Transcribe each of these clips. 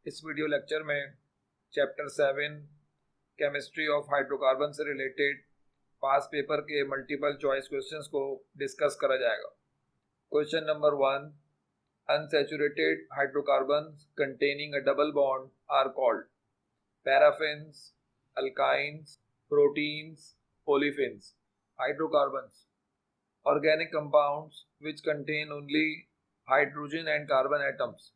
इस video lecture में chapter 7 chemistry of hydrocarbon से रिलेटेड पास पेपर के मल्टीपल चॉइस क्वेश्चंस को डिस्कस करा जाएगा। Question number 1, unsaturated hydrocarbons containing a double bond are called paraffins, alkynes, proteins, olefins. Hydrocarbons organic compounds which contain only hydrogen and carbon atoms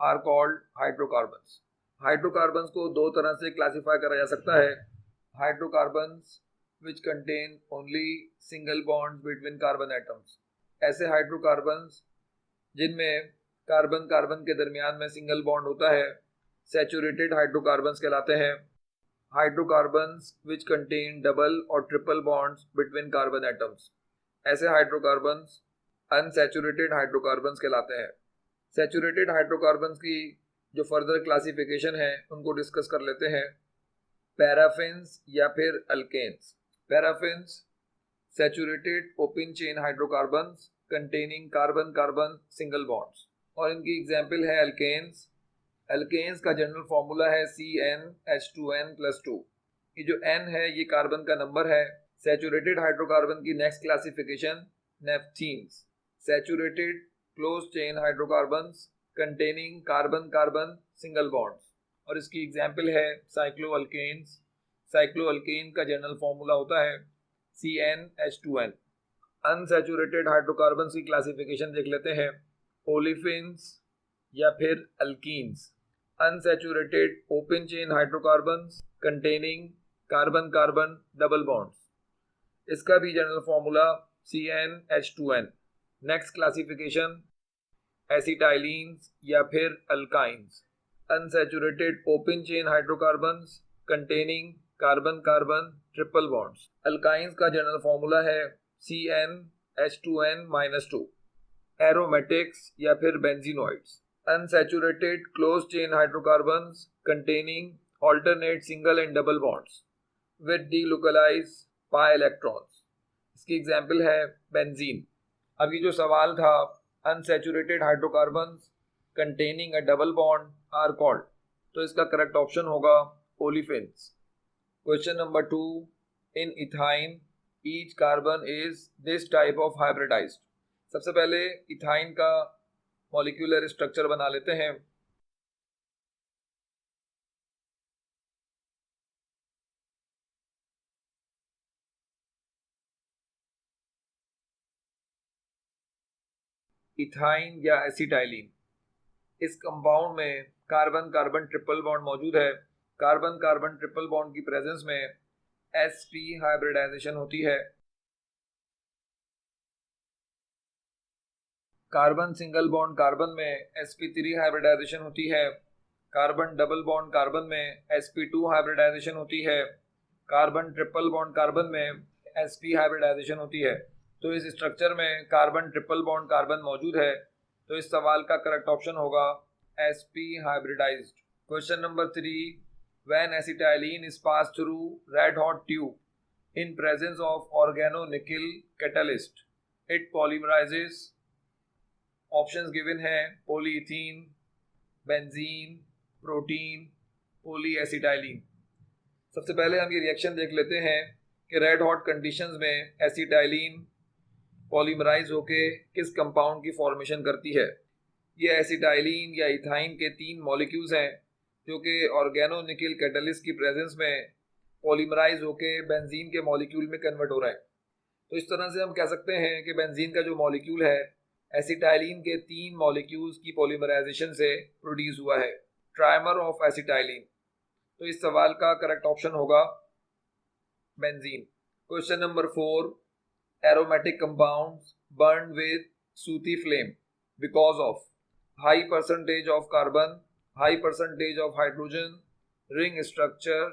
are called hydrocarbons. Hydrocarbons को दो तरह से classify करा जा सकता है। Hydrocarbons which contain only single bonds between carbon atoms, ऐसे hydrocarbons जिनमें कार्बन कार्बन के दरमियान में सिंगल बॉन्ड होता है सैचुरेटेड हाइड्रोकार्बन्स कहलाते हैं। हाइड्रोकार्बन्स विच कंटेन डबल और triple bonds between carbon atoms, ऐसे हाइड्रोकार्बन्स अनसैचुरेटेड हाइड्रोकार्बन्स कहलाते हैं। सैचुरेटेड हाइड्रोकार्बन्स की जो फर्दर क्लासिफिकेशन है उनको डिस्कस कर लेते हैं। पैराफिन्स या फिर alkanes. Paraffins saturated open chain hydrocarbons containing carbon carbon single bonds, और इनकी एग्जाम्पल है अल्केन्स। अल्केन्स का जनरल फॉर्मूला है CnH2n+2। ये जो n है ये कार्बन का नंबर है। सैचुरेटेड हाइड्रोकार्बन की next classification naphthenes, saturated close chain hydrocarbons containing carbon carbon single bonds, और इसकी एग्जाम्पल है साइक्लोअल्केन्स। साइक्लोअल्केन का जनरल फॉर्मूला होता है CnH2n। अनसैचुरेटेड हाइड्रोकार्बन्स की क्लासिफिकेशन देख लेते हैं। ओलिफिन्स या फिर alkenes, unsaturated open chain hydrocarbons containing carbon carbon double bonds, इसका भी general formula CnH2n। Next classification acetylenes या फिर alkynes, unsaturated open chain hydrocarbons containing carbon carbon triple bonds. Alkynes का जनरल फॉर्मूला है CnH2n-2। एरोमेटिक्स या फिर benzenoids, unsaturated close chain hydrocarbons containing alternate single and double bonds with delocalised pi electrons, इसकी example है benzene. अभी जो सवाल था unsaturated hydrocarbons containing a double bond are called, तो इसका करेक्ट ऑप्शन होगा olefins. Question number 2, in ethyne each carbon is this type of hybridised. सबसे पहले इथाइन का मॉलिक्यूलर स्ट्रक्चर बना लेते हैं। इथाइन या एसिटाइलिन, इस कंपाउंड में कार्बन कार्बन ट्रिपल बॉन्ड मौजूद है। कार्बन कार्बन ट्रिपल बॉन्ड की प्रेजेंस में sp हाइब्रिडाइजेशन होती है। कार्बन सिंगल बॉन्ड कार्बन में sp3 हाइब्रिडाइजेशन होती है। कार्बन डबल बॉन्ड कार्बन में sp2 हाइब्रिडाइजेशन होती है। कार्बन ट्रिपल बॉन्ड कार्बन में sp हाइब्रिडाइजेशन होती है। तो इस स्ट्रक्चर में कार्बन ट्रिपल बॉन्ड कार्बन मौजूद है, तो इस सवाल का करेक्ट ऑप्शन होगा sp hybridised. Question number 3, when acetylene is pass through red hot tube in presence of organo nickel catalyst it polymerises. Options given है पॉलीइथीन, बेंजीन, प्रोटीन, पॉलीएसिटाइलिन। सबसे पहले हम ये रिएक्शन देख लेते हैं कि रेड हॉट कंडीशंस में एसिटाइलिन पॉलीमराइज होके किस कंपाउंड की फॉर्मेशन करती है। ये एसिटाइलिन या इथाइन के 3 मॉलिक्यूल्स हैं जो कि ऑर्गेनो निकिल कैटलिस्ट की प्रेजेंस में पॉलीमराइज होके बेंजीन के मॉलिक्यूल में कन्वर्ट हो रहा है। तो इस तरह से हम कह सकते हैं कि बेंजीन का जो मॉलिक्यूल है एसिटाइलिन के 3 मॉलिक्यूल्स की पॉलीमराइजेशन से प्रोड्यूस हुआ है, ट्राइमर ऑफ एसिटाइलिन। तो इस सवाल का करेक्ट ऑप्शन होगा benzene. Question number 4, aromatic compounds burn with sooty flame because of high percentage of carbon, high percentage of hydrogen, ring structure,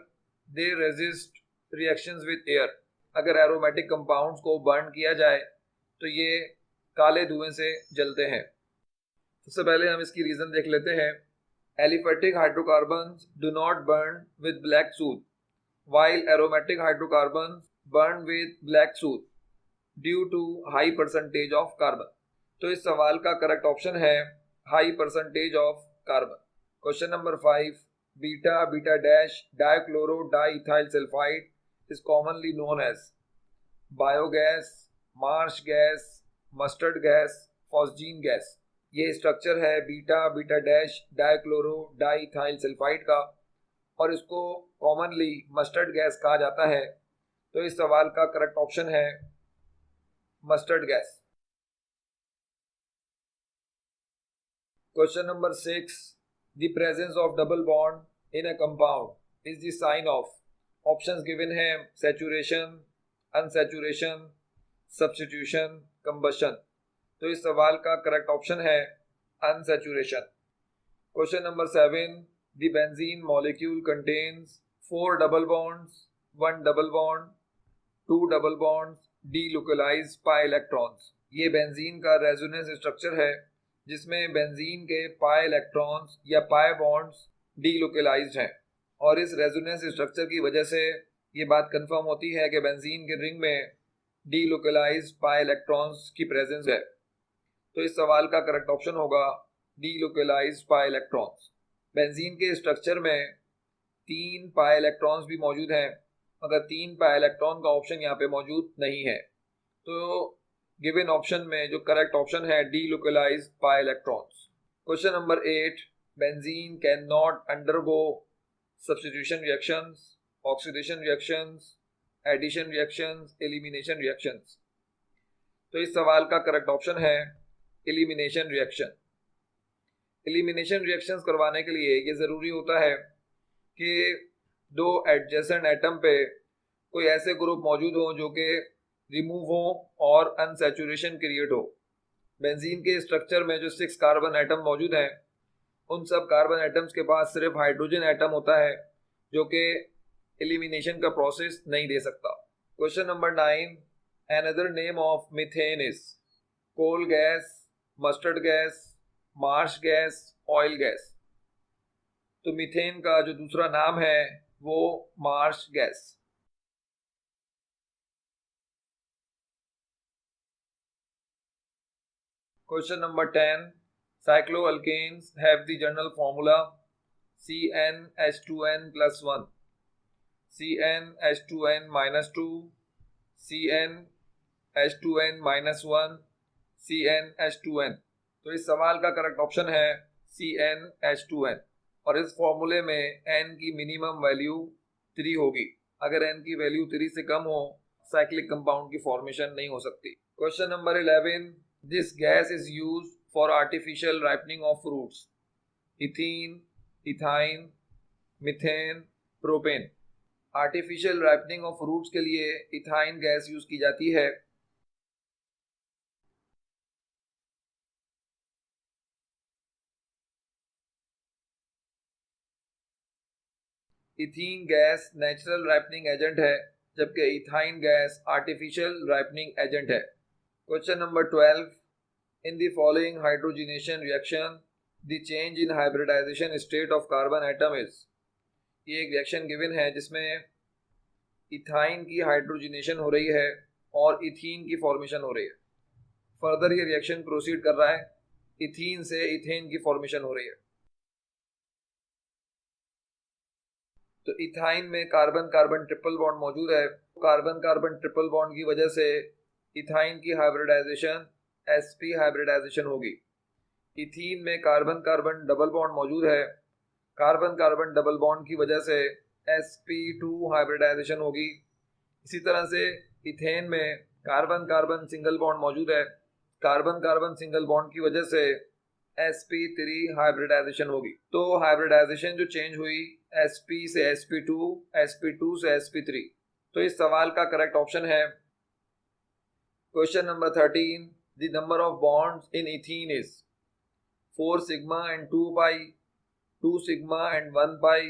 they resist reactions with air. अगर aromatic compounds को burn किया जाए तो ये काले धुएं से जलते हैं। सबसे पहले हम इसकी रीजन देख लेते हैं। Aliphatic hydrocarbons do not burn with black suit while aromatic hydrocarbons burn with black soot due to high percentage of carbon। तो इस सवाल का करेक्ट ऑप्शन है high percentage of carbon. Question number 5, beta beta dash dichloro diethyl sulphide is commonly known as biogas, marsh gas, mustard gas, phosgene gas. ये structure है beta beta dash dichloro diethyl sulphide का और इसको commonly mustard gas कहा जाता है। तो इस सवाल का करेक्ट ऑप्शन है mustard gas. Question number 6, the presence of double bond in a compound is the sign of. Options given है सैचुरेशन, अनसैचुरेशन, सब्स्टिट्यूशन, कंबशन। तो इस सवाल का करेक्ट ऑप्शन है unsaturation. Question number 7, the benzene molecule contains 4 double bonds, 1 double bond, 2 double bonds, delocalised pi electrons. ये benzene का resonance structure है जिसमें बेंजीन के पाई इलेक्ट्रॉन्स या पाई बॉन्ड्स डीलोकलाइज्ड हैं और इस रेजोनेंस स्ट्रक्चर की वजह से ये बात कंफर्म होती है कि बेंजीन के रिंग में डीलोकलाइज्ड पाई इलेक्ट्रॉन्स की प्रेजेंस है। तो इस सवाल का करेक्ट ऑप्शन होगा डीलोकलाइज्ड पाई इलेक्ट्रॉन्स। बेंजीन के स्ट्रक्चर में 3 पाई इलेक्ट्रॉन्स भी मौजूद हैं मगर 3 पाई इलेक्ट्रॉन का ऑप्शन यहाँ पे मौजूद नहीं है। तो गिवन ऑप्शन में जो करेक्ट ऑप्शन है delocalised pi electrons. Question number 8, benzene can not undergo substitution reactions, oxidation reactions, addition reactions, elimination reactions. तो इस सवाल का करेक्ट ऑप्शन है एलिमिनेशन रिएक्शन। एलिमिनेशन रिएक्शंस करवाने के लिए ये ज़रूरी होता है कि 2 एडजेसेंट एटम पे कोई ऐसे ग्रुप मौजूद हो जो कि रिमूव हो और अनसैचुरेशन क्रिएट हो। बेंजीन के स्ट्रक्चर में जो 6 कार्बन एटम मौजूद हैं उन सब कार्बन एटम्स के पास सिर्फ हाइड्रोजन एटम होता है जो कि एलिमिनेशन का प्रोसेस नहीं दे सकता। Question number 9, another name of methane is coal gas, mustard gas, marsh gas, oil gas. तो मीथेन का जो दूसरा नाम है वो marsh gas. Question number 10, cycloalkanes have the general formula CnH2n plus 1, CnH2n minus 2, CnH2n minus 1, CnH2n। तो इस सवाल का करेक्ट ऑप्शन है CnH2n और इस फॉर्मूले में n की मिनिमम वैल्यू 3 होगी। अगर n की वैल्यू 3 से कम हो साइक्लिक कंपाउंड की फॉर्मेशन नहीं हो सकती। Question number 11, this gas is used for artificial ripening of fruits. Ethene, ethyne, methane, propane। Artificial ripening of fruits के लिए इथाइन गैस यूज की जाती है। Ethene gas natural ripening agent है जबकि ethyne gas artificial ripening agent है। Question number 12, in the following hydrogenation reaction the change in hybridization state of carbon atom is। ये एक रिएक्शन गिवन है जिसमें इथाइन की हाइड्रोजनेशन हो रही है और इथीन की फॉर्मेशन हो रही है। फर्दर ये रिएक्शन प्रोसीड कर रहा है, इथीन से इथेन की फॉर्मेशन हो रही है। तो इथाइन में कार्बन कार्बन ट्रिपल बॉन्ड मौजूद है। कार्बन कार्बन ट्रिपल बॉन्ड की वजह से इथाइन की हाइब्रिडाइजेशन sp हाइब्रिडाइजेशन होगी। इथीन में कार्बन कार्बन डबल बॉन्ड मौजूद है। कार्बन कार्बन डबल बॉन्ड की वजह से sp2 हाइब्रिडाइजेशन होगी। इसी तरह से इथेन में कार्बन कार्बन सिंगल बॉन्ड मौजूद है। कार्बन कार्बन सिंगल बॉन्ड की वजह से sp3 हाइब्रिडाइजेशन होगी। तो हाइब्रिडाइजेशन जो चेंज हुई sp से sp2, sp2 से sp3। तो इस सवाल का करेक्ट ऑप्शन है question number 13, the number of bonds in ethene is 4 sigma and 2 pi, 2 sigma and 1 pi,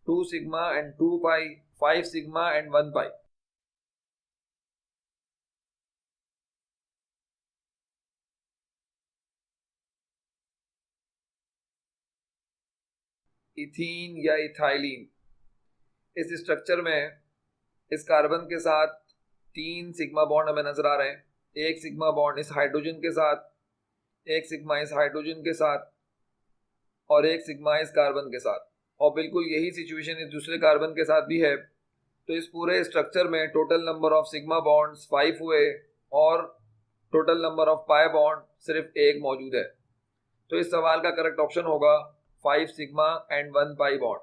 2 sigma and 2 pi, 5 sigma and 1 pi। Ethene या इथाइलिन, इस स्ट्रक्चर में इस कार्बन के साथ 3 सिग्मा बॉन्ड हमें नजर आ रहे हैं। एक सिग्मा बॉन्ड इस हाइड्रोजन के साथ, एक सिग्मा इस हाइड्रोजन के साथ और एक सिग्मा इस कार्बन के साथ, और बिल्कुल यही सिचुएशन इस दूसरे कार्बन के साथ भी है। तो इस पूरे स्ट्रक्चर में total number of sigma bonds 5 हुए और total number of pi bond सिर्फ एक मौजूद है। तो इस सवाल का करेक्ट ऑप्शन होगा 5 sigma and 1 pi bond.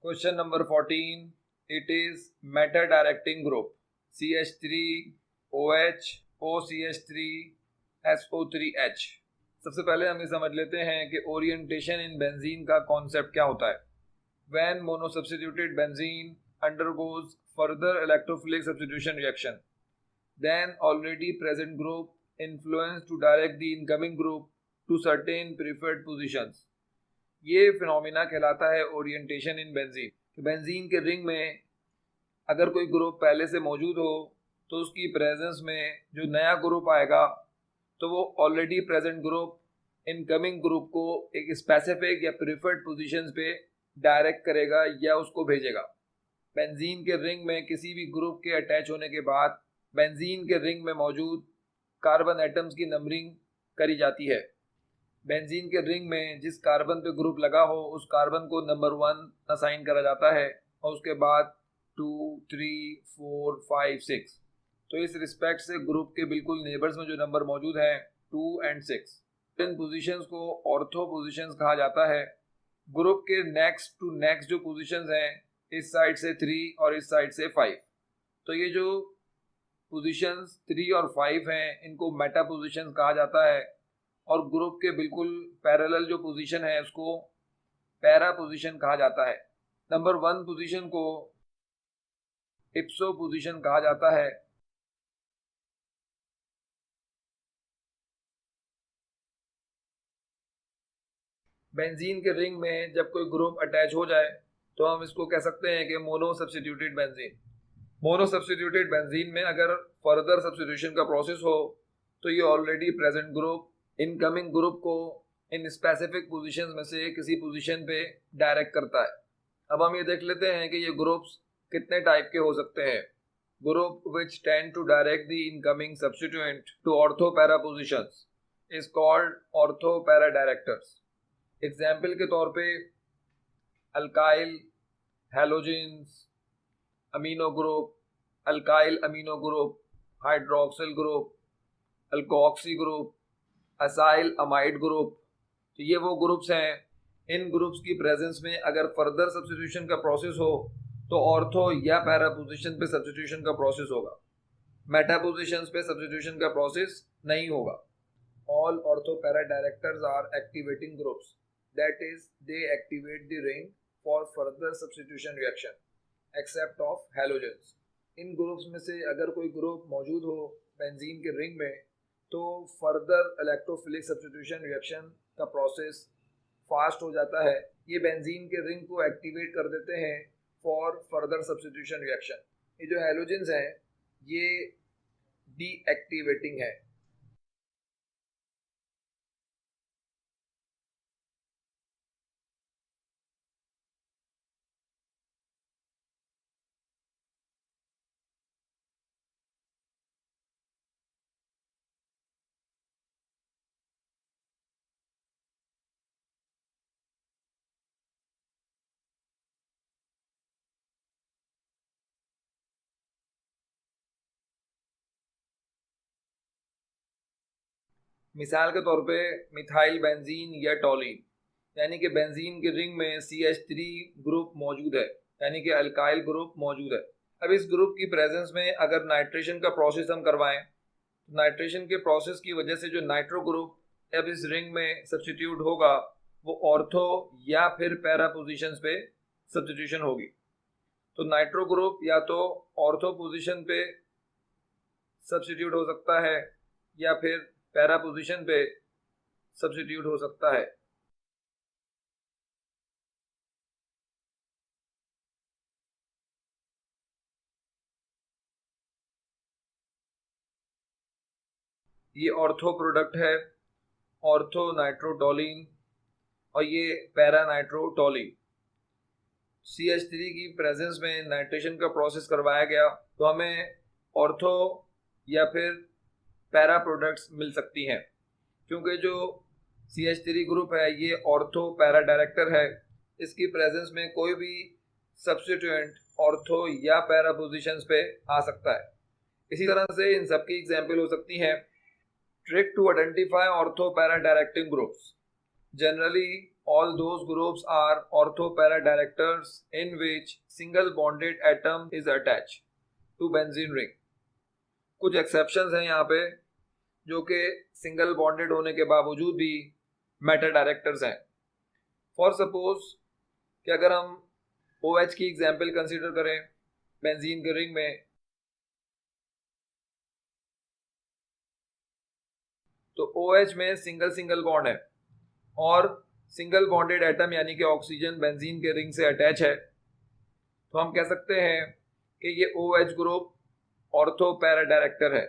Question number 14, it is Meta directing group CH3OH OCH3SO3H। सबसे पहले हम ये समझ लेते हैं कि ओरिएंटेशन इन बेंजीन का कॉन्सेप्ट क्या होता है। When monosubstituted benzene undergoes further electrophilic substitution reaction, then already present group influence to direct the incoming group to certain preferred positions। ये फिनोमिना कहलाता है ओरिएंटेशन इन बेंजीन। बेंजीन के ring में अगर कोई ग्रुप पहले से मौजूद हो तो उसकी प्रेजेंस में जो नया ग्रुप आएगा तो वो already present group incoming group को एक स्पेसिफिक या प्रीफर्ड पोजीशंस पे डायरेक्ट करेगा या उसको भेजेगा। बेंजीन के रिंग में किसी भी ग्रुप के अटैच होने के बाद बेंजीन के रिंग में मौजूद कार्बन एटम्स की नंबरिंग करी जाती है। बेंजीन के रिंग में जिस कार्बन पे ग्रुप लगा हो उस कार्बन को नंबर 1 असाइन करा जाता है और उसके बाद 2, 3, 4, 5, 6। तो इस रिस्पेक्ट से ग्रुप के बिल्कुल नेबर्स में जो नंबर मौजूद हैं 2 और 6, इन पोजीशंस को ऑर्थो पोजीशंस कहा जाता है। ग्रुप के नेक्स्ट टू नेक्स्ट जो पोजीशंस हैं इस साइड से 3 और इस साइड से 5, तो ये जो पोजीशंस 3 और 5 हैं इनको मेटा पोजीशंस कहा जाता है। और ग्रुप के बिल्कुल पैरेलल जो पोजीशन है उसको पैरा पोजीशन कहा जाता है। नंबर 1 पोजीशन को इप्सो पोजीशन कहा जाता है। बेंजीन के रिंग में जब कोई ग्रुप अटैच हो जाए तो हम इसको कह सकते हैं कि mono substituted benzene. Mono substituted benzene में अगर फर्दर सब्स्टिट्यूशन का प्रोसेस हो तो ये already present group incoming group को इन स्पेसिफिक पोजीशंस में से किसी पोजीशन पे डायरेक्ट करता है। अब हम ये देख लेते हैं कि ये ग्रुप्स कितने टाइप के हो सकते हैं। Group which tend to direct the incoming substituent to ortho para positions is called ortho para directors. Example के तौर पे alkyl, halogens, amino group, alkyl amino group, hydroxyl group, alkoxy group, acyl amide group. तो ये वो groups हैं। इन groups की presence में अगर फर्दर सब्स्टिट्यूशन का प्रोसेस हो तो ऑर्थो या पैरा पोजीशन पे सब्स्टिट्यूशन का प्रोसेस होगा, मेटा पोजीशंस पे सब्स्टिट्यूशन का प्रोसेस नहीं होगा। All ortho para directors are activating groups, that is they activate the ring for further substitution reaction except of halogens. इन ग्रुप्स में से अगर कोई ग्रुप मौजूद हो बेंजीन के रिंग में तो फर्दर इलेक्ट्रोफिलिक सब्स्टिट्यूशन रिएक्शन का प्रोसेस फास्ट हो जाता है। ये बेंजीन के रिंग को एक्टिवेट कर देते हैं फॉर फर्दर सब्स्टिट्यूशन रिएक्शन। ये जो हैलोजेंस हैं ये डीएक्टिवेटिंग है। मिसाल के तौर पे मिथाइल बेंजीन या टॉलीन, यानी कि बेंजीन के रिंग में CH3 ग्रुप मौजूद है, यानी कि अल्काइल ग्रुप मौजूद है। अब इस ग्रुप की प्रेजेंस में अगर नाइट्रेशन का प्रोसेस हम करवाएं तो नाइट्रेशन के प्रोसेस की वजह से जो नाइट्रो ग्रुप अब इस रिंग में सब्स्टिट्यूट होगा वो ऑर्थो या फिर पैरा पोजीशंस पे सब्स्टिट्यूशन होगी। तो नाइट्रो ग्रुप या तो ऑर्थो पोजीशन पे सब्स्टिट्यूट हो सकता है या फिर पैरा पोजीशन पे सब्स्टिट्यूट हो सकता है। ये ऑर्थो प्रोडक्ट है, ऑर्थो नाइट्रोटोलीन, और ये पैरा नाइट्रोटोलीन। CH3 की प्रेजेंस में नाइट्रेशन का प्रोसेस करवाया गया तो हमें ऑर्थो या फिर पैरा प्रोडक्ट्स मिल सकती हैं, क्योंकि जो CH3 ग्रुप है ये ऑर्थो पैरा डायरेक्टर है। इसकी प्रेजेंस में कोई भी सब्स्टिट्यूएंट ऑर्थो या पैरा पोजीशंस पे आ सकता है। इसी तरह से इन सब की एग्जाम्पल हो सकती हैं। Trick to identify ortho para directing groups. Generally, all those groups are ortho-para directors in which single bonded atom is attached to benzene ring. कुछ एक्सेप्शंस हैं यहाँ पे जो कि सिंगल बॉन्डेड होने के बावजूद भी मेटा डायरेक्टर्स हैं। फॉर सपोज कि अगर हम OH की एग्जाम्पल कंसीडर करें बेंजीन के रिंग में, तो OH में सिंगल सिंगल बॉन्ड है और सिंगल बॉन्डेड एटम यानी कि ऑक्सीजन बेंजीन के रिंग से अटैच है, तो हम कह सकते हैं कि ये OH group ortho para director है।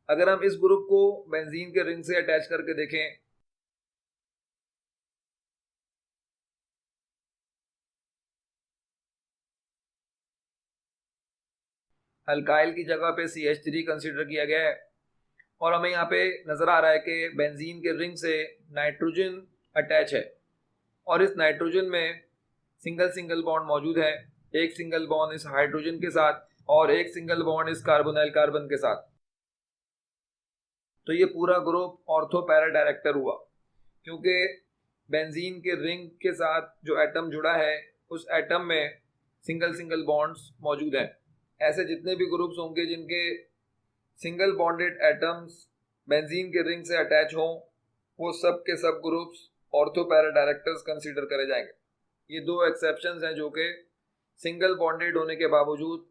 अगर हम इस ग्रुप को बेंजीन के रिंग से अटैच करके देखें अल्काइल की जगह पे CH3 कंसीडर किया गया है और हमें यहाँ पे नजर आ रहा है कि बेंजीन के रिंग से नाइट्रोजन अटैच है और इस नाइट्रोजन में सिंगल सिंगल बॉन्ड मौजूद है। एक सिंगल बॉन्ड इस हाइड्रोजन के साथ और एक सिंगल बॉन्ड इस कार्बोनाइल कार्बन के साथ। तो ये पूरा ग्रुप ऑर्थो पैरा डायरेक्टर हुआ, क्योंकि बेंजीन के रिंग के साथ जो एटम जुड़ा है उस एटम में सिंगल सिंगल बॉन्ड्स मौजूद हैं। ऐसे जितने भी ग्रुप्स होंगे जिनके सिंगल बॉन्डेड एटम्स बेंजीन के रिंग से अटैच हों, वो सब के सब groups ortho para directors consider करे जाएंगे। ये दो एक्सेप्शंस हैं जो कि सिंगल बॉन्डेड होने के बावजूद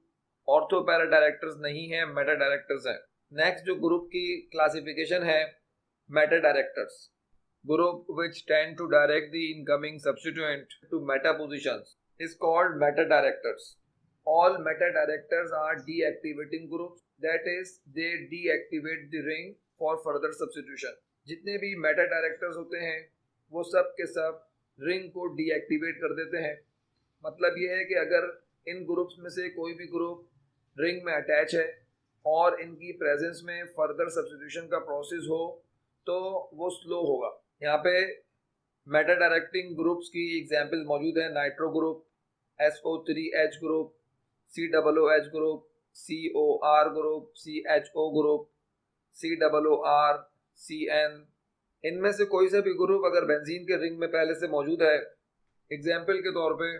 ऑर्थो पैरा डायरेक्टर्स नहीं है, मेटा डायरेक्टर्स हैं। नेक्स्ट जो ग्रुप की क्लासिफिकेशन है Meta directors, group which tend to direct the incoming substituent to meta positions is called meta directors. All meta directors are deactivating groups, that is they deactivate the ring for further substitution. जितने भी Meta directors होते हैं वो सब के सब ring को deactivate कर देते हैं। मतलब ये है कि अगर इन ग्रुप्स में से कोई भी ग्रुप रिंग में अटैच है और इनकी प्रेजेंस में फर्दर सब्स्टिट्यूशन का प्रोसेस हो तो वो स्लो होगा। यहाँ पे मेटा डायरेक्टिंग ग्रुप्स की एग्जाम्पल मौजूद है। Nitro group, SO3H group, COOH group, COR group, CHO group, COOR, CN। इनमें से कोई सा भी ग्रुप अगर बेंजीन के रिंग में पहले से मौजूद है, एग्जाम्पल के तौर पे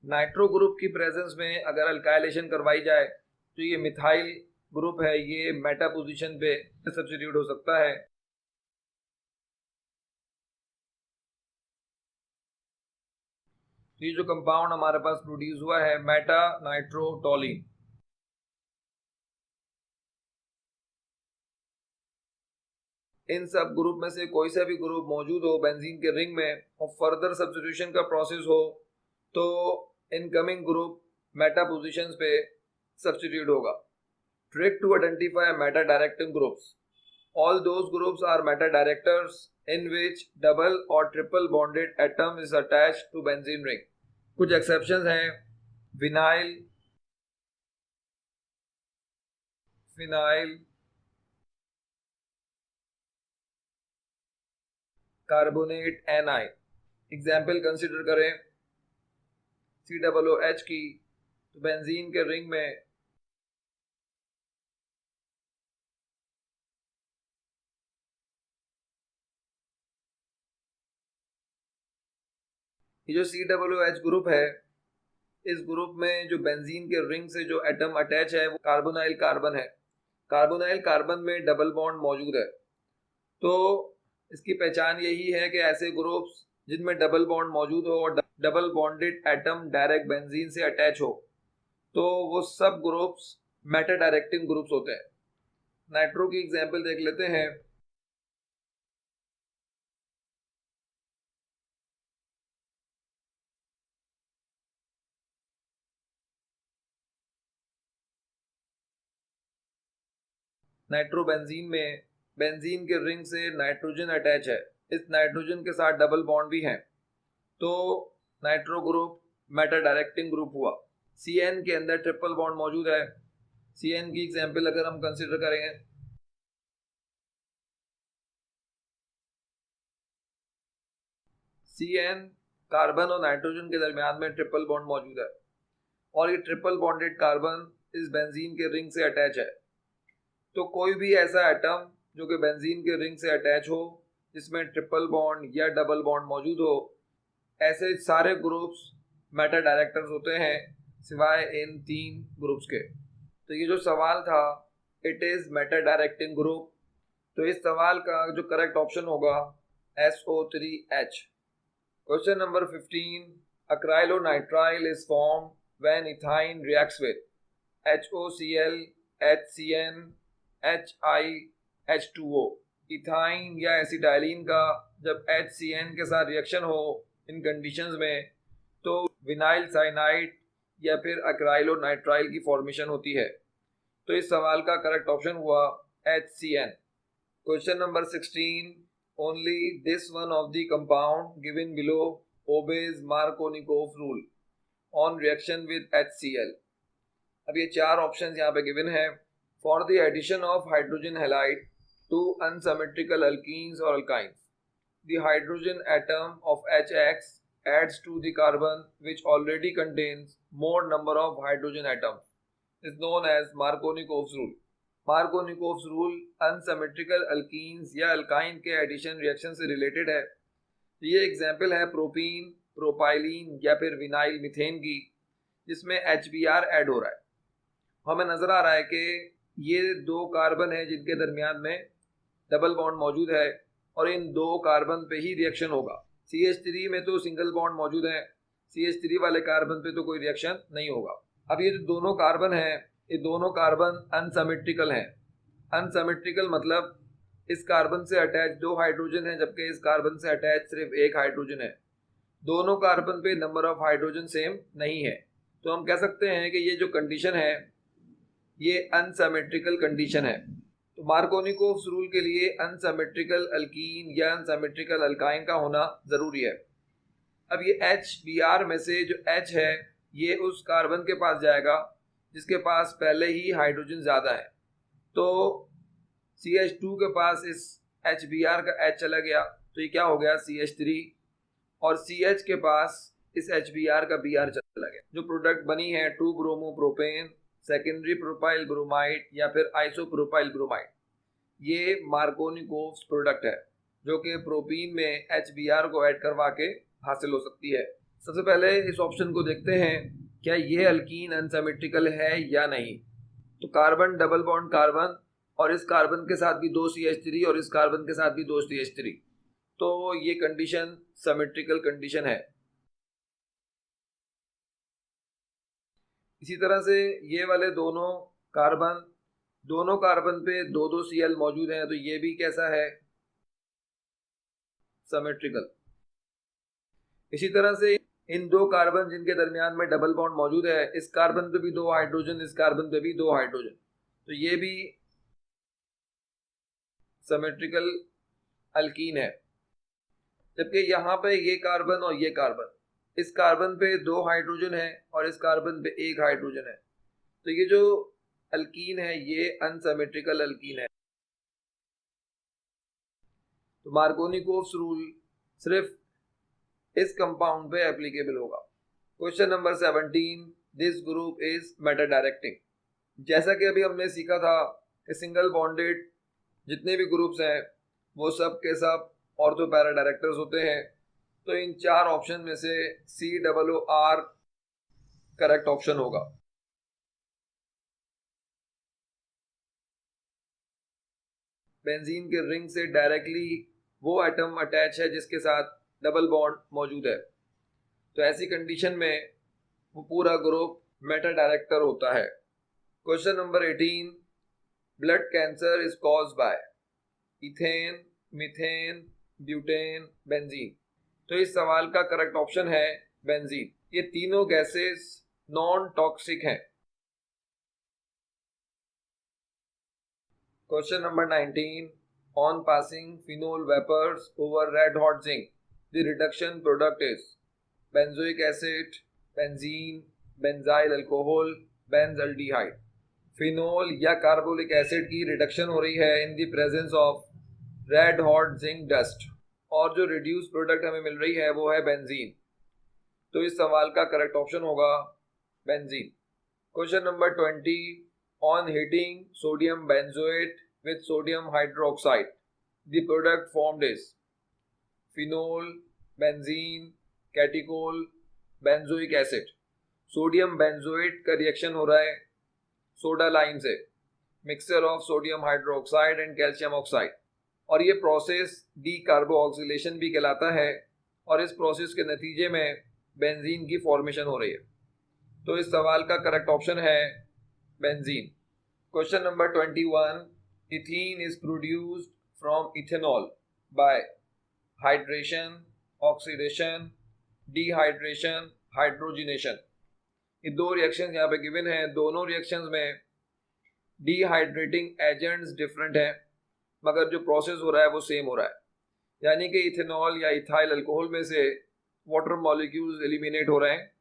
नाइट्रो ग्रुप की प्रेजेंस में अगर अल्काइलेशन करवाई जाए तो ये मिथाइल ग्रुप है, ये मेटा पोजीशन पे सब्स्टिट्यूट हो सकता है। तो ये जो कंपाउंड हमारे पास प्रोड्यूस हुआ है मेटा नाइट्रोटोलीन, इन सब ग्रुप में से कोई सा भी ग्रुप मौजूद हो बेंजीन के रिंग में और फर्दर सब्स्टिट्यूशन का प्रोसेस हो तो इनकमिंग ग्रुप मेटा पोजीशंस पे सब्स्टिट्यूट होगा। Trick to identify meta directing groups. All those groups are meta directors in which double और triple bonded atom is attached to benzene ring. कुछ exceptions हैं vinyl, phenyl, carbonate, एनाइन। Example consider करें COOH की, तो benzene के ring में ये जो COOH ग्रुप है, इस ग्रुप में जो बेंजीन के रिंग से जो एटम अटैच है वो कार्बोनाइल कार्बन है। कार्बोनाइल कार्बन में डबल बॉन्ड मौजूद है। तो इसकी पहचान यही है कि ऐसे ग्रुप्स जिनमें डबल बॉन्ड मौजूद हो और double bonded atom direct benzene से अटैच हो तो वो सब ग्रुप्स मेटा डायरेक्टिंग ग्रुप्स होते हैं। नाइट्रो की एग्जांपल देख लेते हैं। नाइट्रोबेंजीन में बेंजीन के रिंग से नाइट्रोजन अटैच है, इस नाइट्रोजन के साथ डबल बॉन्ड भी हैं, तो nitro group Meta directing group हुआ। CN के अंदर ट्रिपल बॉन्ड मौजूद है। CN की एग्जाम्पल अगर हम कंसिडर करेंगे, CN कार्बन और नाइट्रोजन के दरमियान में ट्रिपल बॉन्ड मौजूद है और ये ट्रिपल बॉन्डेड कार्बन इस बेंजीन के रिंग से अटैच है। तो कोई भी ऐसा एटम जो कि बेंजीन के रिंग से अटैच हो जिसमें ट्रिपल बॉन्ड या डबल बॉन्ड मौजूद हो, ऐसे सारे ग्रुप्स मेटा डायरेक्टर्स होते हैं सिवाय इन 3 ग्रुप्स के। तो ये जो सवाल था, it is Meta directing group. तो इस सवाल का जो करेक्ट ऑप्शन होगा SO3H। Question number 15, acrylonitrile is formed when ethine reacts with HOCl, HCN, HiH2O। Ethyne या एसिटाइलिन का जब HCN के साथ रिएक्शन हो इन कंडीशंस में तो विनाइल साइनाइड या फिर अक्राइलोनाइट्राइल की फॉर्मेशन होती है। तो इस सवाल का करेक्ट ऑप्शन हुआ HCN। Question number 16, only this one of the compound given below obeys Markovnikov rule on reaction with HCl। अब ये 4 ऑप्शंस यहाँ पे गिवन है। For the addition of hydrogen halide to unsymmetrical alkenes और alkynes, the hydrogen atom of HX adds to the carbon which already contains more number of hydrogen atoms is known as Markovnikov's rule। Markovnikov's rule unsymmetrical alkenes या alkyne के addition reaction से related है। ये example है propene, propylene या फिर vinyl methane की, जिसमें HBr ऐड हो रहा है। हमें नजर आ रहा है कि ये 2 कार्बन है जिनके दरमियान में डबल बॉन्ड मौजूद है और इन 2 कार्बन पे ही रिएक्शन होगा। CH3 में तो सिंगल बॉन्ड मौजूद है, CH3 वाले कार्बन पे तो कोई रिएक्शन नहीं होगा। अब ये जो दोनों कार्बन हैं, ये दोनों कार्बन अनसिमेट्रिकल हैं। अनसिमेट्रिकल मतलब इस कार्बन से अटैच 2 हाइड्रोजन है जबकि इस कार्बन से अटैच सिर्फ 1 हाइड्रोजन है। दोनों कार्बन पे नंबर ऑफ हाइड्रोजन सेम नहीं है, तो हम कह सकते हैं कि ये जो कंडीशन है ये अनसिमेट्रिकल कंडीशन है। तो मार्कोनिकोव्स रूल के लिए अनसिमेट्रिकल अल्कीन या अनसिमेट्रिकल अल्काइन का होना जरूरी है। अब ये HBr में से जो H है ये उस कार्बन के पास जाएगा जिसके पास पहले ही हाइड्रोजन ज़्यादा है। तो CH2 के पास इस HBr का H चला गया तो ये क्या हो गया CH3, और CH के पास इस HBr का Br चला गया। जो प्रोडक्ट बनी है 2 bromo propane, secondary propyl bromide या फिर आइसोप्रोपाइल ब्रोमाइड, ये मार्कोनिकोव्स प्रोडक्ट है जो कि प्रोपीन में HBr को ऐड करवा के हासिल हो सकती है। सबसे पहले इस ऑप्शन को देखते हैं, क्या ये अल्कीन अनसिमेट्रिकल है या नहीं। तो कार्बन डबल बॉन्ड कार्बन और इस कार्बन के साथ भी 2 CH3 और इस कार्बन के साथ भी 2 CH3, तो ये कंडीशन सिमेट्रिकल कंडीशन है। इसी तरह से ये वाले दोनों कार्बन पे 2 Cl मौजूद हैं, तो ये भी कैसा है, सिमेट्रिकल। इसी तरह से इन 2 कार्बन जिनके दरमियान में डबल बॉन्ड मौजूद है, इस कार्बन पे भी 2 हाइड्रोजन, इस कार्बन पे भी 2 हाइड्रोजन, तो ये भी सिमेट्रिकल अल्कीन है। जबकि यहाँ पे ये कार्बन और ये कार्बन, इस कार्बन पे 2 हाइड्रोजन है और इस कार्बन पे 1 हाइड्रोजन है, तो ये जो अल्कीन है ये अनसिमेट्रिकल अल्कीन है। तो मार्कोनिकोव्स रूल सिर्फ इस कंपाउंड पे एप्लीकेबल होगा। Question number 17, this group is Meta directing. जैसा कि अभी हमने सीखा था कि सिंगल बॉन्डेड जितने भी ग्रुप्स हैं वो सब के सब ऑर्थो पैरा डायरेक्टर्स होते हैं। तो इन 4 ऑप्शन में से COOR करेक्ट ऑप्शन होगा। बेंजीन के रिंग से डायरेक्टली वो एटम अटैच है जिसके साथ डबल बॉन्ड मौजूद है, तो ऐसी कंडीशन में वो पूरा ग्रुप मेटा डायरेक्टर होता है। Question number 18, blood cancer is caused by ethane, methane, butane, benzene. तो इस सवाल का करेक्ट ऑप्शन है बेंजीन। ये तीनों गैसेस नॉन टॉक्सिक हैं। Question number 19. On passing phenol vapors over red hot zinc, the reduction product is benzoic acid, benzene, benzyl alcohol, benzaldehyde. Phenol या carbolic acid की रिडक्शन हो रही है in the presence of red hot zinc dust, और जो reduce product हमें मिल रही है वो है बेंजीन। तो इस सवाल का करेक्ट ऑप्शन होगा benzene. Question number 20. On heating sodium benzoate with sodium hydroxide, the product formed is phenol, benzene, catechol, benzoic acid. Sodium benzoate का रिएक्शन हो रहा है सोडा लाइम से, mixture of sodium hydroxide and calcium oxide, और ये process D कार्बोऑक्सिलेशन भी कहलाता है, और इस प्रोसेस के नतीजे में बेंजीन की फॉर्मेशन हो रही है। तो इस सवाल का करेक्ट ऑप्शन है benzene. Question number 21. Ethene is produced from ethanol by hydration, oxidation, dehydration, hydrogenation. ये दो रिएक्शंस यहाँ पे गिवन हैं। दोनों रिएक्शंस में डिहाइड्रेटिंग एजेंट्स डिफरेंट हैं, मगर जो प्रोसेस हो रहा है वो सेम हो रहा है। यानी कि इथेनॉल या इथाइल अल्कोहल में से वाटर मॉलिक्यूल्स एलिमिनेट हो रहे हैं।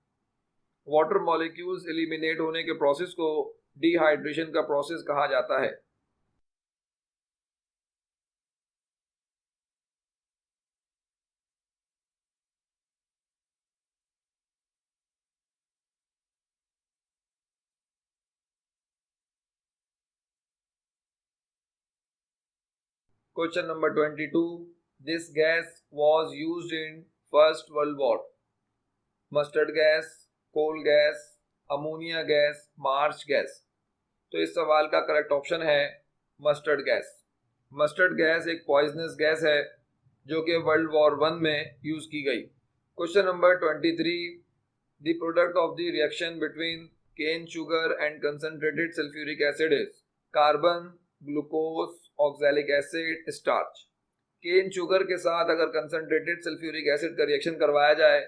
वाटर मॉलिक्यूल्स एलिमिनेट होने के प्रोसेस को डिहाइड्रेशन का प्रोसेस कहा जाता है। Question number 22. This gas was used in First World War. Mustard gas, coal gas, ammonia gas, marsh gas. तो इस सवाल का करेक्ट ऑप्शन है मस्टर्ड गैस। मस्टर्ड गैस एक पॉइजनस गैस है जो कि वर्ल्ड वॉर 1 में यूज की गई। Question number 23. The product of the reaction between cane sugar and concentrated sulphuric acid is carbon, glucose, oxalic acid, starch. Cane sugar के साथ अगर कंसंट्रेटेड सल्फ्यूरिक एसिड का रिएक्शन करवाया जाए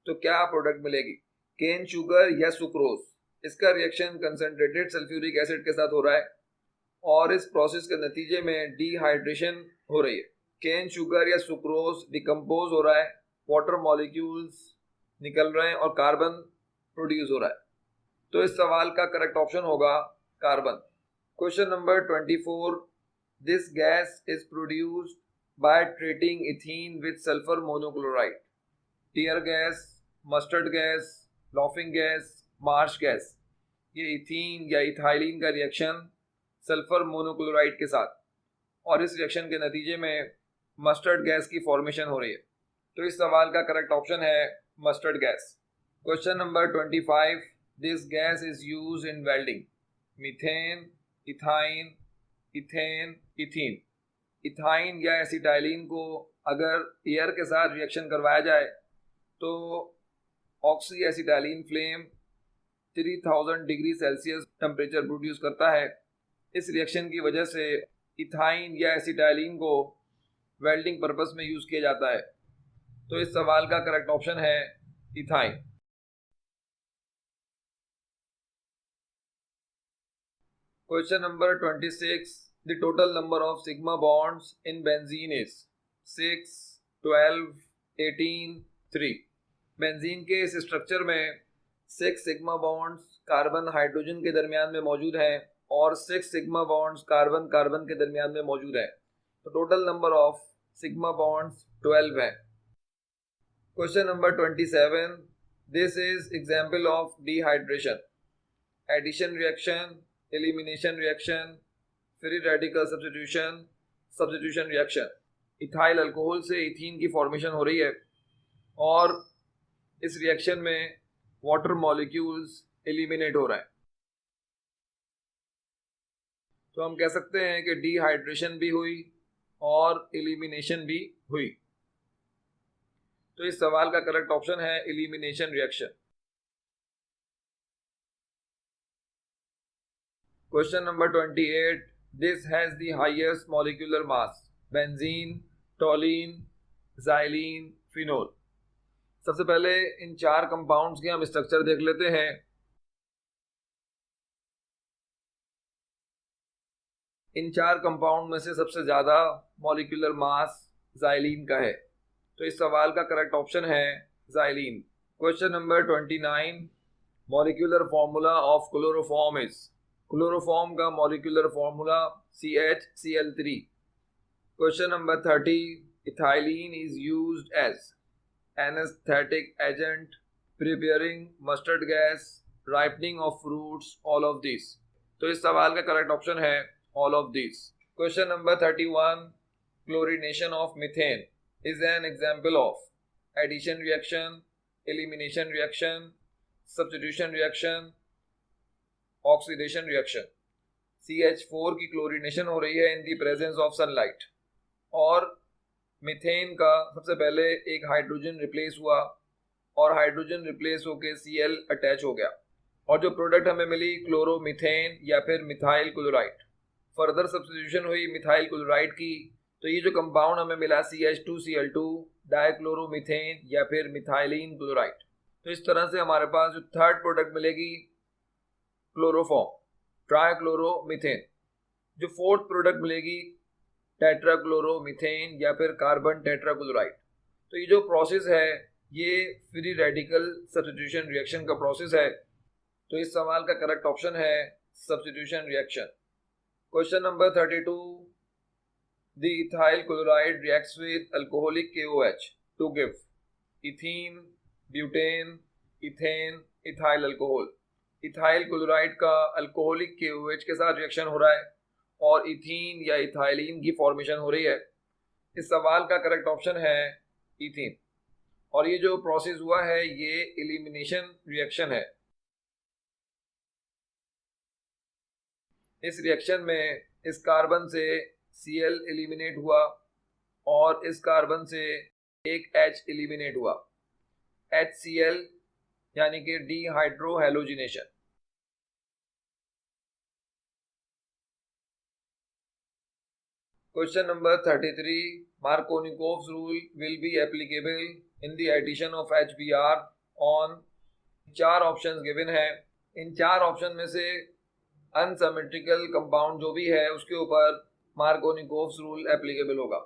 तो क्या प्रोडक्ट मिलेगी? केन शुगर या सुक्रोज। इसका रिएक्शन कंसंट्रेटेड सल्फ्यूरिक एसिड के साथ हो रहा है, और इस प्रोसेस के नतीजे में डिहाइड्रेशन हो रही है। केन शुगर या सुक्रोज डिकम्पोज हो रहा है, वाटर मॉलिक्यूल्स निकल रहे हैं और कार्बन प्रोड्यूस हो रहा है। तो इस सवाल का करेक्ट ऑप्शन होगा carbon. Question number 24. This gas is produced by treating ethene with sulfur monochloride. Tear gas, mustard gas, laughing gas, marsh gas. ये इथीन या इथाइलिन का रिएक्शन सल्फर मोनोक्लोराइड के साथ, और इस रिएक्शन के नतीजे में मस्टर्ड गैस की फॉर्मेशन हो रही है। तो इस सवाल का करेक्ट ऑप्शन है mustard gas. Question number 25. This gas is used in welding. Methane, ethyne, ethane, ethene. Ethyne या एसिटाइलिन को अगर एयर के साथ रिएक्शन करवाया जाए तो oxy acetylene flame 3000 degree Celsius temperature produce करता है। इस रिएक्शन की वजह से इथाइन या एसिटाइलिन को वेल्डिंग पर्पस में यूज किया जाता है। तो इस सवाल का करेक्ट ऑप्शन है ethyne. Question number 26. The total number of sigma bonds in benzene is 6, 12, 18, 3. Benzene के इस स्ट्रक्चर में 6 सिग्मा बॉन्ड्स कार्बन हाइड्रोजन के दरमियान में मौजूद हैं, और 6 सिग्मा बॉन्ड्स कार्बन कार्बन के दरमियान में मौजूद है। तो total number of sigma bonds 12 है। Question number 27. This is example of dehydration: addition reaction, elimination reaction, free radical substitution, substitution reaction. Ethyl alcohol से इथीन की फॉर्मेशन हो रही है, और इस रिएक्शन में वाटर मॉलिक्यूल्स एलिमिनेट हो रहे हैं। तो हम कह सकते हैं कि डिहाइड्रेशन भी हुई और एलिमिनेशन भी हुई। तो इस सवाल का करेक्ट ऑप्शन है elimination reaction. Question number 28. This has the highest molecular mass: benzene, toluene, xylene, phenol. सबसे पहले इन 4 कंपाउंड्स के हम स्ट्रक्चर देख लेते हैं। इन चार कंपाउंड में से सबसे ज़्यादा मॉलिक्यूलर मास ज़ाइलीन का है। तो इस सवाल का करेक्ट ऑप्शन है xylene. Question number 29, molecular formula of chloroform is. Chloroform का molecular formula CHCl3। Question number 30, ethylene is used as anaesthetic agent, preparing mustard gas, ripening of fruits, all of this. तो इस सवाल का correct option है all of this. Question number 31, chlorination of methane is an example of addition reaction, elimination reaction, substitution reaction, oxidation reaction. CH4 की chlorination हो रही है इन the presence of sunlight, और मीथेन का सबसे पहले एक हाइड्रोजन रिप्लेस हुआ और हाइड्रोजन रिप्लेस होकर Cl अटैच हो गया, और जो प्रोडक्ट हमें मिली क्लोरोमीथेन या फिर मिथाइल क्लोराइड। फर्दर सब्स्टिट्यूशन हुई मिथाइल क्लोराइड की, तो ये जो कंपाउंड हमें मिला CH2Cl2 डाइक्लोरोमीथेन या फिर मिथाइलिन क्लोराइड। तो इस तरह से हमारे पास जो थर्ड प्रोडक्ट मिलेगी क्लोरोफॉर्म, ट्राइक्लोरोमीथेन। जो फोर्थ प्रोडक्ट मिलेगी टेट्राक्लोरोमीथेन या फिर कार्बन टेट्राक्लोराइड। तो ये जो प्रोसेस है ये फ्री रेडिकल सब्स्टिट्यूशन रिएक्शन का प्रोसेस है। तो इस सवाल का करेक्ट ऑप्शन है substitution reaction. Question number 32, the ethyl chloride reacts with alcoholic KOH to give ethene, butane, ethane, ethyl alcohol. Ethyl chloride का अल्कोहलिक KOH के साथ रिएक्शन हो रहा है और इथीन या इथाइलिन की फॉर्मेशन हो रही है। इस सवाल का करेक्ट ऑप्शन है इथीन, और ये जो प्रोसेस हुआ है ये एलिमिनेशन रिएक्शन है। इस रिएक्शन में इस कार्बन से Cl एलिमिनेट हुआ और इस कार्बन से एक H एलिमिनेट हुआ, HCl, यानी कि dehydrohalogenation. Question number 33, Markovnikov's rule will be applicable in the addition of HBr on. चार ऑप्शंस गिवन है। इन चार ऑप्शन में से अनसिमेट्रिकल कंपाउंड जो भी है उसके ऊपर मार्कोनिकोव्स रूल एप्लीकेबल होगा।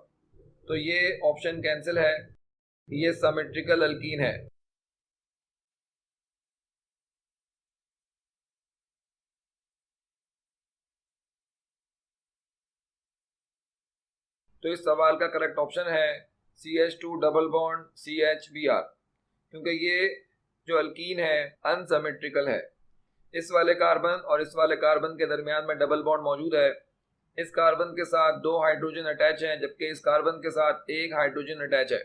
तो ये ऑप्शन कैंसिल है, ये सिमेट्रिकल अल्कीन है। तो इस सवाल का करेक्ट ऑप्शन है CH2 डबल बॉन्ड CHBr, क्योंकि ये जो अल्कीन है अनसिमेट्रिकल है। इस वाले कार्बन और इस वाले कार्बन के दरमियान में डबल बॉन्ड मौजूद है। इस कार्बन के साथ दो हाइड्रोजन अटैच हैं, जबकि इस कार्बन के साथ एक हाइड्रोजन अटैच है।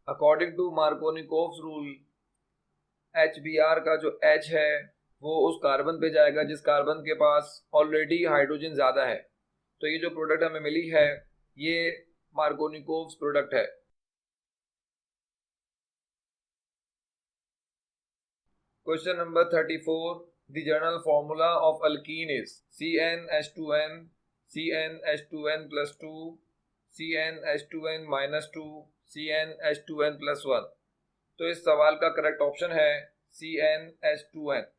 According to Markovnikov's rule HBr का जो H है वो उस कार्बन पे जाएगा जिस कार्बन के पास ऑलरेडी हाइड्रोजन ज़्यादा है। तो ये जो प्रोडक्ट हमें मिली है ये मार्कोनिकोव्स प्रोडक्ट है। Question number 34, the general formula of alkene is CnH2n, CnH2n+2, CnH2n-2, CnH2n+1। तो इस सवाल का करेक्ट ऑप्शन है CnH2n।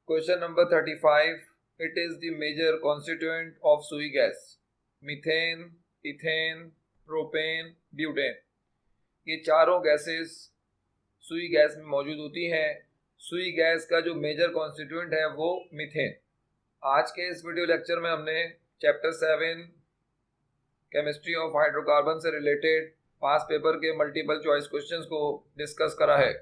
Question number 35, it is the major constituent of Sui gas, methane, ethane, propane, butane. ये चारों गैसेस सुई gas में मौजूद होती हैं। सुई गैस का जो मेजर कॉन्स्टिट्यूएंट है वो मीथेन। आज के इस वीडियो लेक्चर में हमने चैप्टर 7 केमिस्ट्री ऑफ हाइड्रोकार्बन से रिलेटेड पास पेपर के मल्टीपल चॉइस क्वेश्चंस को डिस्कस करा है।